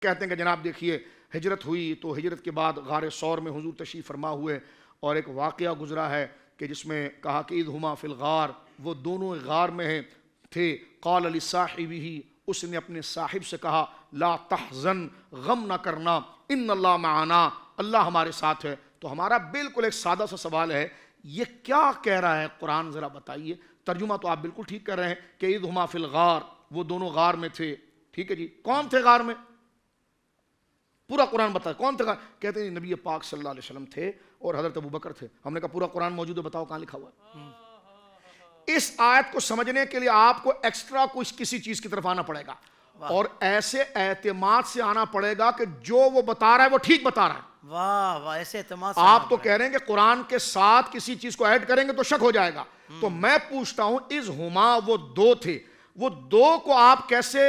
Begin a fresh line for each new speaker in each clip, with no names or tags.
کہتے ہیں کہ جناب دیکھیے ہجرت ہوئی تو ہجرت کے بعد غار ثور میں حضور تشریف فرما ہوئے، اور ایک واقعہ گزرا ہے کہ جس میں کہا کہ اذ ہما فی الغار، وہ دونوں غار میں تھے، قال لصاحبہ، اس نے اپنے صاحب سے کہا لا تحزن، غم نہ کرنا، ان اللہ معنا، اللہ ہمارے ساتھ ہے۔ تو ہمارا بالکل ایک سادہ سا سوال ہے، یہ کیا کہہ رہا ہے قرآن، ذرا بتائیے۔ ترجمہ تو آپ بالکل ٹھیک کر رہے ہیں کہ اذ ہما فی الغار، وہ دونوں غار میں تھے، ٹھیک ہے جی، کون تھے غار میں؟ پورا قرآن بتا کون تھے غار؟ کہتے ہیں نبی پاک صلی اللہ علیہ وسلم تھے اور حضرت ابوبکر تھے۔ ہم نے کہا پورا قرآن موجود ہے، بتاؤ کہاں لکھا ہوا ہے؟ اس آیت کو سمجھنے کے لیے آپ کو ایکسٹرا کسی چیز کی طرف آنا پڑے گا، اور ایسے اعتماد سے آنا پڑے گا کہ جو وہ بتا رہا ہے وہ ٹھیک بتا رہا ہے۔
واہ واہ، ایسے اعتماد سے
آپ تو کہہ رہے ہیں کہ قرآن کے ساتھ کسی چیز کو ایڈ کریں گے تو شک ہو جائے گا، تو میں پوچھتا ہوں اذ ہما، وہ دو تھے، وہ دو کو آپ کیسے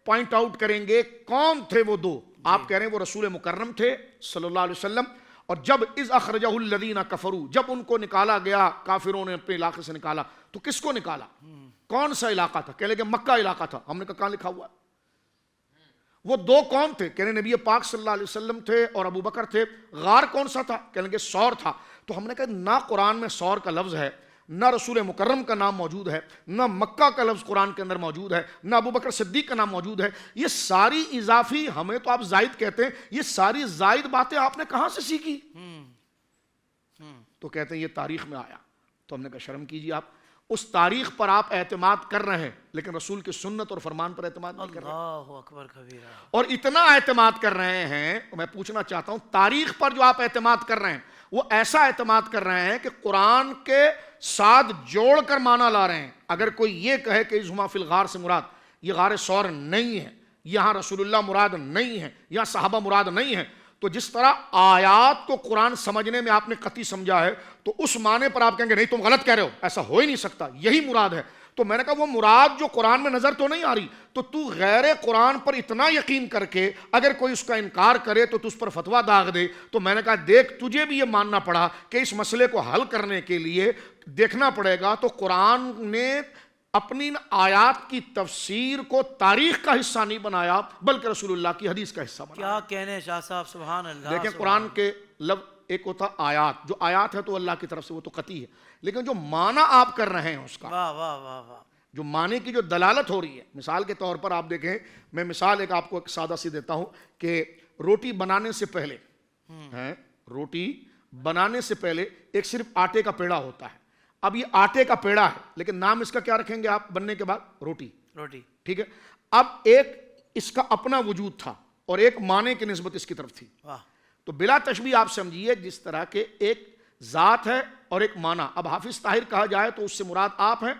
پوائنٹ آؤٹ کریں گے؟ کون تھے وہ دو؟ آپ کہہ رہے ہیں وہ رسول مکرم تھے صلی اللہ علیہ وسلم، اور جب اذ اخرجہ الذین کفروا، جب ان کو نکالا گیا، کافروں نے اپنے علاقے سے نکالا، تو کس کو نکالا؟ کون سا علاقہ تھا؟ کہہ لیں کہ مکہ علاقہ تھا۔ ہم نے کہا کہاں لکھا ہوا ہے؟ وہ دو کون تھے؟ کہہ لیں نبی پاک صلی اللہ علیہ وسلم تھے اور ابو بکر تھے۔ غار کون سا تھا؟ کہہ لیں کہ ثور تھا۔ تو ہم نے کہا نہ قرآن میں ثور کا لفظ ہے، نہ رسول مکرم کا نام موجود ہے، نہ مکہ کا لفظ قرآن کے اندر موجود ہے، نہ ابو بکر صدیق کا نام موجود ہے۔ یہ ساری اضافی، ہمیں تو آپ زائد کہتے ہیں، یہ ساری زائد باتیں آپ نے کہاں سے سیکھی؟ تو کہتے ہیں یہ تاریخ میں آیا۔ تو ہم نے کہا شرم کیجیے، آپ اس تاریخ پر آپ اعتماد کر رہے ہیں لیکن رسول کی سنت اور فرمان پر اعتماد نہیں کر رہے ہیں۔
اللہ اکبر کبیرہ۔
اور اتنا اعتماد کر رہے ہیں، میں پوچھنا چاہتا ہوں تاریخ پر جو آپ اعتماد کر رہے ہیں وہ ایسا اعتماد کر رہے ہیں کہ قرآن کے ساتھ جوڑ کر معنی لا رہے ہیں۔ اگر کوئی یہ کہے کہ اذ ہما فی الغار سے مراد یہ غار ثور نہیں ہے، یہاں رسول اللہ مراد نہیں ہے، یہاں صحابہ مراد نہیں ہے، تو جس طرح آیات کو قرآن سمجھنے میں آپ نے قطعی سمجھا ہے تو اس معنی پر آپ کہیں گے نہیں تم غلط کہہ رہے ہو، ایسا ہو ہی نہیں سکتا، یہی مراد ہے۔ تو میں نے کہا وہ مراد جو قرآن میں نظر تو نہیں آ رہی، تو غیر قرآن پر اتنا یقین کر کے اگر کوئی اس کا انکار کرے تو اس پر فتویٰ داغ دے، تو میں نے کہا دیکھ تجھے بھی یہ ماننا پڑا کہ اس مسئلے کو حل کرنے کے لیے دیکھنا پڑے گا تو قرآن نے اپنی آیات کی تفسیر کو تاریخ کا حصہ نہیں بنایا بلکہ رسول اللہ کی حدیث کا حصہ بنایا۔
کیا کہنے شاہ صاحب، سبحان اللہ۔
دیکھیں قرآن کے لفظ ایک ہوتا آیات، جو آیات ہے تو اللہ کی طرف سے وہ تو قطعی ہے، لیکن جو معنی آپ کر رہے ہیں اس کا،
واہ واہ واہ واہ،
جو معنی کی جو دلالت ہو رہی ہے، مثال کے طور پر آپ دیکھیں، میں مثال ایک آپ کو ایک سادہ سی دیتا ہوں کہ روٹی بنانے سے پہلے روٹی بنانے سے پہلے ایک صرف آٹے کا پیڑا ہوتا ہے۔ اب یہ آٹے کا پیڑا ہے لیکن نام اس کا کیا رکھیں گے آپ بننے کے بعد؟ روٹی، ٹھیک ہے۔ اب ایک اس کا اپنا وجود تھا اور ایک معنی کی نسبت اس کی طرف تھی، تو بلا تشبیہ آپ سمجھیے جس طرح کے ایک ذات ہے اور ایک معنی۔ اب حافظ طاہر کہا جائے تو اس سے مراد آپ ہیں،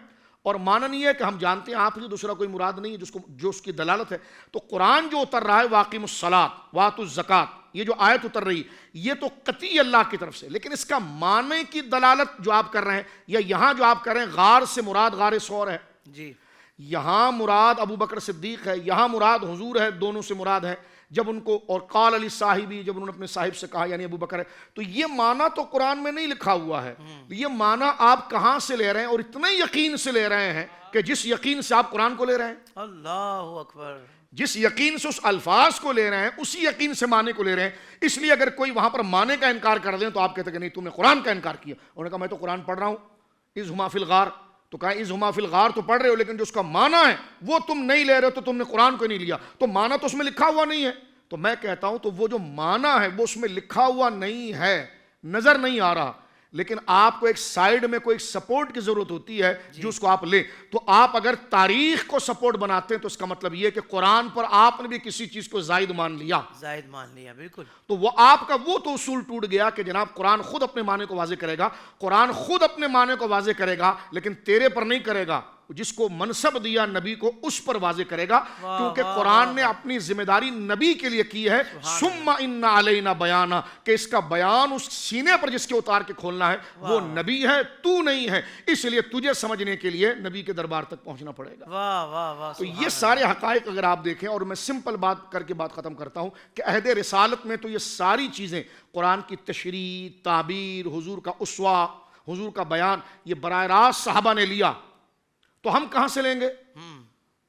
اور معنی نہیں ہے کہ ہم جانتے ہیں آپ سے دوسرا کوئی مراد نہیں ہے جو اس کی دلالت ہے۔ تو قرآن جو اتر رہا ہے واقیم الصلاۃ وآتوا الزکوٰۃ، یہ جو آیت اتر رہی یہ تو قطعی اللہ کی طرف سے، لیکن اس کا معنی کی دلالت جو آپ کر رہے ہیں، یا یہاں جو آپ کر رہے ہیں غار سے مراد غار ثور ہے
جی،
یہاں مراد ابو بکر صدیق ہے، یہاں مراد حضور ہے، دونوں سے مراد ہے۔ جب ان کو اور قال علی صاحبی، جب انہوں نے اپنے صاحب سے کہا یعنی ابو بکر ہے، تو یہ معنی تو قرآن میں نہیں لکھا ہوا ہے، یہ معنی آپ کہاں سے لے رہے ہیں؟ اور اتنے یقین سے لے رہے ہیں کہ جس یقین سے آپ قرآن کو لے رہے ہیں،
اللہ اکبر،
جس یقین سے اس الفاظ کو لے رہے ہیں اسی یقین سے معنی کو لے رہے ہیں۔ اس لیے اگر کوئی وہاں پر معنی کا انکار کر دیں تو آپ کہتے ہیں کہ نہیں تم نے قرآن کا انکار کیا۔ انہوں نے کہا میں تو قرآن پڑھ رہا ہوں، اذ ہما فی الغار، تو کہا اذ ہما فی الغار تو پڑھ رہے ہو لیکن جو اس کا معنی ہے وہ تم نہیں لے رہے ہو، تو تم نے قرآن کو نہیں لیا، تو معنی تو اس میں لکھا ہوا نہیں ہے۔ تو میں کہتا ہوں تو وہ جو معنی ہے وہ اس میں لکھا ہوا نہیں ہے، نظر نہیں آ رہا، لیکن آپ کو ایک سائیڈ میں کوئی سپورٹ کی ضرورت ہوتی ہے جو اس کو آپ لیں۔ تو آپ اگر تاریخ کو سپورٹ بناتے ہیں تو اس کا مطلب یہ کہ قرآن پر آپ نے بھی کسی چیز کو زائد مان لیا،
بالکل،
تو وہ آپ کا وہ تو اصول ٹوٹ گیا کہ جناب قرآن خود اپنے معنی کو واضح کرے گا، قرآن خود اپنے معنی کو واضح کرے گا لیکن تیرے پر نہیں کرے گا، جس کو منصب دیا نبی کو اس پر واضح کرے گا، کیونکہ قرآن نے اپنی ذمہ داری نبی کے لیے کی ہے، ثم ان علینا بیانا، کہ اس کا بیان اس سینے پر جس کے اتار کے کھولنا ہے وہ نبی ہے، تو نہیں ہے، اس لیے تجھے سمجھنے کے لیے نبی کے دربار تک پہنچنا پڑے گا۔ تو یہ سارے حقائق اگر آپ دیکھیں، اور میں سمپل بات کر کے بات ختم کرتا ہوں کہ عہد رسالت میں تو یہ ساری چیزیں قرآن کی تشریح، تعبیر، حضور کا اسوہ، حضور کا بیان، یہ براہ راست صحابہ نے لیا، تو ہم کہاں سے لیں گے؟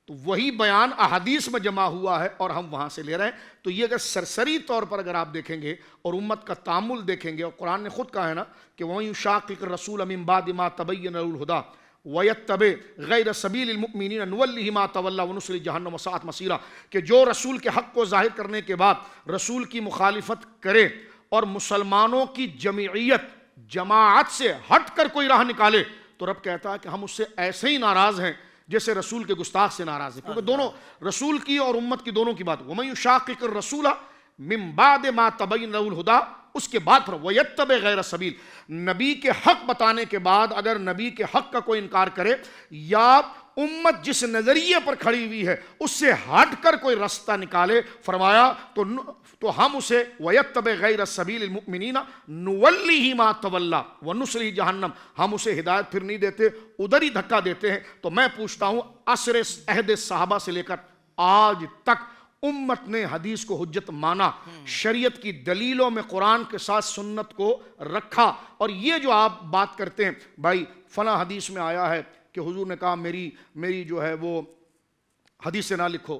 تو وہی بیان احادیث میں جمع ہوا ہے اور ہم وہاں سے لے رہے ہیں. تو یہ اگر سرسری طور پر اگر آپ دیکھیں گے اور امت کا تعامل دیکھیں گے، اور قرآن نے خود کہا ہے نا کہ وَمَن يُشَاقِقِ الرَّسُولَ مِن بَعْدِ مَا تَبَيَّنَ لَهُ الْهُدَىٰ وَيَتَّبِعْ غَيْرَ سَبِيلِ الْمُؤْمِنِينَ نُوَلِّهِ مَا تَوَلَّىٰ وَنُصْلِهِ جَهَنَّمَ وَسَاءَتْ مَصِيرًا، کہ جو رسول کے حق کو ظاہر کرنے کے بعد رسول کی مخالفت کرے اور مسلمانوں کی جماعت سے ہٹ کر کوئی راہ نکالے، تو رب کہتا ہے کہ ہم اس سے ایسے ہی ناراض ہیں جیسے رسول کے گستاخ سے ناراض ہیں. کیونکہ دونوں رسول کی اور امت کی دونوں کی بات. وَمَن يُشَاقِقِ الرَّسُولَ مِن بَعْدِ مَا تَبَيَّنَ لَهُ الْهُدَىٰ، اس کے بعد پھر وَيَتَّبِعْ غَيْرَ سَبِيلٍ، نبی کے حق بتانے کے بعد اگر نبی کے حق کا کوئی انکار کرے یا امت جس نظریے پر کھڑی ہوئی ہے اس سے ہٹ کر کوئی راستہ نکالے، فرمایا تو ہم اسے وَيَتَّبِعْ غَيْرَ سَبِيلِ الْمُؤْمِنِينَ نُوَلِّهِ مَا تَوَلَّىٰ وَنُصْلِهِ جَهَنَّمَ، ہم اسے ہدایت پھر نہیں دیتے، ادھر ہی دھکا دیتے ہیں. تو میں پوچھتا ہوں عصر عہد صحابہ سے لے کر آج تک امت نے حدیث کو حجت مانا، شریعت کی دلیلوں میں قرآن کے ساتھ سنت کو رکھا. اور یہ جو آپ بات کرتے ہیں بھائی فلاں حدیث میں آیا ہے کہ حضور نے کہا میری جو ہے وہ حدیث سے نہ لکھو،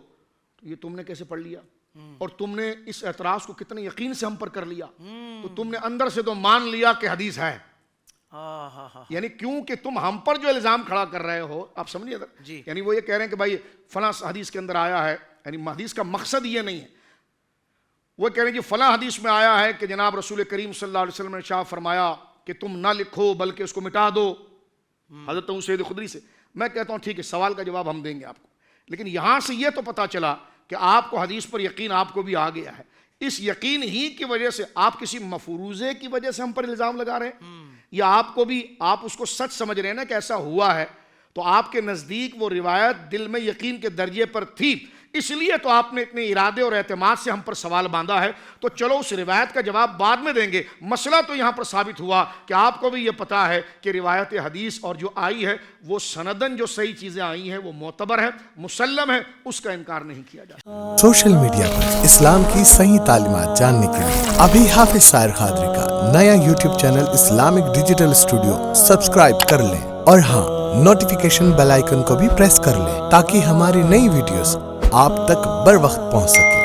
تو یہ تم نے کیسے پڑھ لیا؟ اور تم نے اس اعتراض کو کتنے یقین سے ہم پر کر لیا؟ تو تم نے اندر سے تو مان لیا کہ حدیث ہے، یعنی کیونکہ تم ہم پر جو الزام کھڑا کر رہے ہو، آپ سمجھیے
جی.
یعنی وہ یہ کہہ رہے ہیں کہ بھائی فلاں حدیث کے اندر آیا ہے، یعنی حدیث کا مقصد یہ نہیں ہے. وہ کہہ رہے ہیں کہ فلاں حدیث میں آیا ہے کہ جناب رسول کریم صلی اللہ علیہ وسلم نے ارشاد فرمایا کہ تم نہ لکھو بلکہ اس کو مٹا دو، حضرت ابو سعید خدری سے. میں کہتا ہوں ٹھیک ہے، سوال کا جواب ہم دیں گے آپ کو، لیکن یہاں سے یہ تو پتا چلا کہ آپ کو حدیث پر یقین آپ کو بھی آ گیا ہے. اس یقین ہی کی وجہ سے آپ کسی مفروضے کی وجہ سے ہم پر الزام لگا رہے ہیں، یا آپ کو بھی آپ اس کو سچ سمجھ رہے ہیں نا کہ ایسا ہوا ہے، تو آپ کے نزدیک وہ روایت دل میں یقین کے درجے پر تھی، اس لیے تو آپ نے اتنے ارادے اور اعتماد سے ہم پر سوال باندھا ہے. تو چلو اس روایت کا جواب بعد میں دیں گے. مسئلہ تو یہاں پر ثابت ہوا کہ آپ کو بھی یہ پتا ہے کہ روایت حدیث اور جو آئی ہے وہ سندن جو صحیح چیزیں آئی ہیں وہ معتبر ہے، مسلم ہے، اس کا انکار نہیں کیا جاتا.
سوشل میڈیا پر اسلام کی صحیح تعلیمات جاننے کے لیے ابھی حافظ سائر قادری کا نیا YouTube channel Islamic digital studio subscribe کر لیں، اور ہاں نوٹیفیکیشن بیل آئیکن کو بھی پریس کر لیں تاکہ ہماری نئی ویڈیوز آپ تک بر وقت پہنچ سکیں.